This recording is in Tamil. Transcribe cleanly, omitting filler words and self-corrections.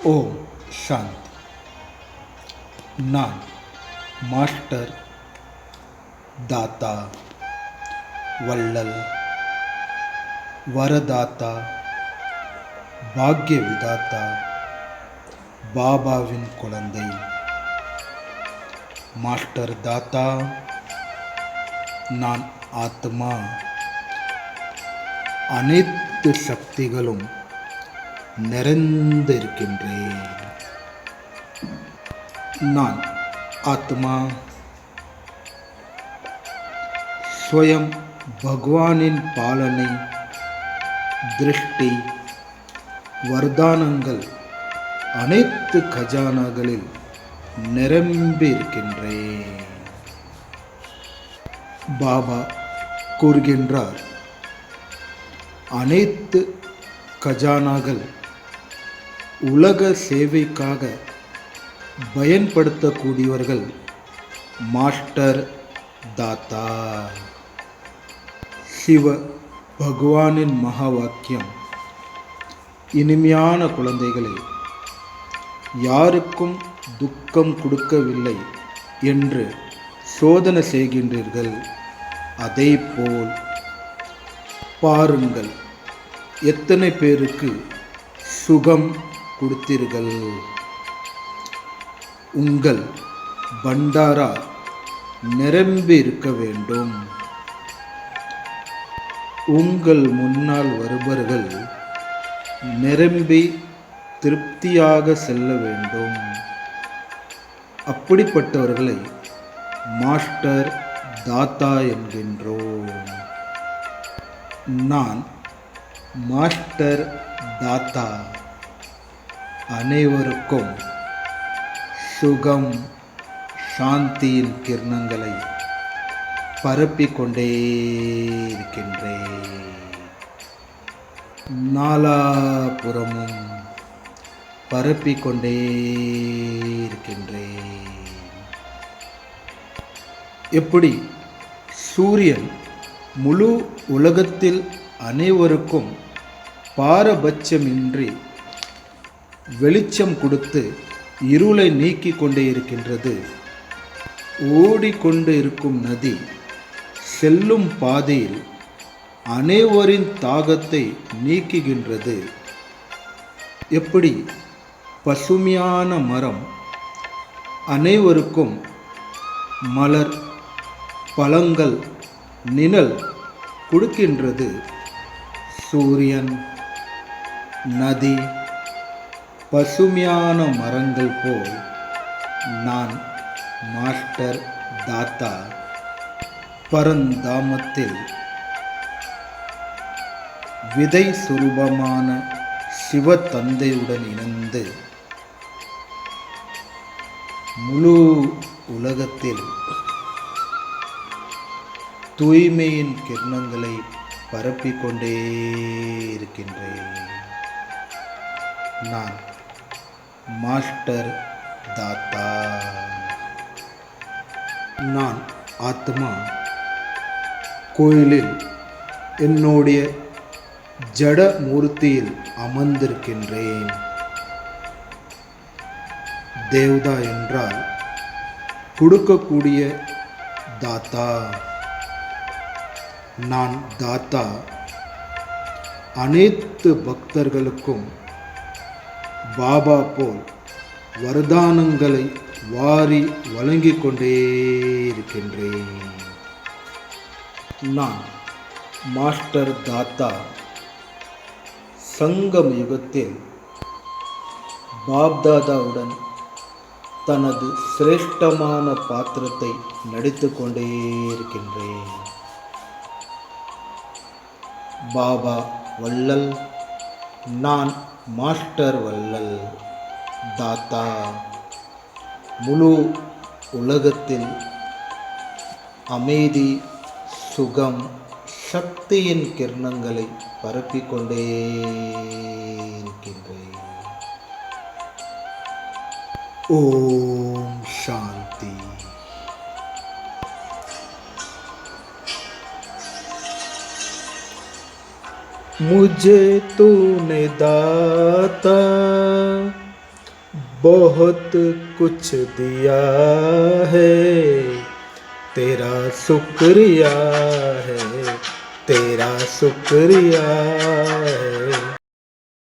ஓம் சாந்தி. நான் மாஸ்டர் தாத்தா வள்ளல் வரதாத்தா பாக்ய விதாத்தா பாபாவின் குழந்தை. மாஸ்டர் தாத்தா, நான் ஆத்மா. அனைத்து சக்திகளும் நிறைந்திருக்கின்றேன். நான் ஆத்மா ஸ்வயம் பகவானின் பாலனை, திருஷ்டி, வர்தானங்கள் அனைத்து கஜானாகளில் நிரம்பி இருக்கின்றேன். பாபா கூறுகின்றார், அனைத்து கஜானாகள் உலக சேவைக்காக பயன்படுத்தக்கூடியவர்கள் மாஸ்டர் தாத்தா. சிவ பகவானின் மகா வாக்கியம், இனிமையான குழந்தைகளை, யாருக்கும் துக்கம் கொடுக்கவில்லை என்று சோதனை செய்கின்றீர்கள். அதேபோல் பாருங்கள், எத்தனை பேருக்கு சுகம் கொடுத்தீர்கள். உங்கள் பண்டாரா நிரம்பி இருக்க வேண்டும். உங்கள் முன்னால் வருபவர்கள் நிரம்பி திருப்தியாக செல்ல வேண்டும். அப்படிப்பட்டவர்களை மாஸ்டர் தாத்தா என்கின்றோம். நான் மாஸ்டர் தாத்தா அனைவருக்கும் சுகம் சாந்தியின் கிரணங்களை பரப்பிக்கொண்டே இருக்கின்றேன். நாலாபுறமும் பரப்பிக்கொண்டே இருக்கின்றேன். எப்படி சூரியன் முழு உலகத்தில் அனைவருக்கும் பாரபட்சமின்றி வெளிச்சம் கொடுத்து இருளை நீக்கி கொண்டே இருக்கின்றது. ஓடிக்கொண்டு இருக்கும் நதி செல்லும் பாதையில் அனைவரின் தாகத்தை நீக்குகின்றது. எப்படி பசுமையான மரம் அனைவருக்கும் மலர், பழங்கள், நிழல் கொடுக்கின்றது. சூரியன், நதி, பசுமையான மரங்கள் போல் நான் மாஸ்டர் தாத்தா பரந்தாமத்தில் விதை சுரூபமான சிவ தந்தையுடன் இணைந்து முழு உலகத்தில் தூய்மையின் கிரணங்களை பரப்பிக்கொண்டே இருக்கின்றேன். நான் மாஸ்டர் தாத்தா. நான் ஆத்மா கோயிலில் என்னுடைய ஜட மூர்த்தியில் அமர்ந்திருக்கின்றேன். தேவதா என்றால் கொடுக்கக்கூடிய தாத்தா. நான் தாத்தா அனைத்து பக்தர்களுக்கும் பாபா போல் வரதானங்களை வாரி வழங்கிக் கொண்டே இருக்கின்றேன். நான் மாஸ்டர் தாத்தா சங்கம் யுகத்தில் பாப்தாதாவுடன் தனது சிரேஷ்டமான பாத்திரத்தை நடித்து கொண்டே இருக்கின்றேன். பாபா வள்ளல், நான் மாஸ்டர் வள்ளல் தாத்தா. முழு உலகத்தில் அமைதி, சுகம், சக்தியின் கிரணங்களை பரப்பிக்கொண்டே இருக்கின்றேன். ஓம் சாந்தி. मुझे तूने दाता बहुत कुछ दिया है, तेरा शुक्रिया है, तेरा शुक्रिया है।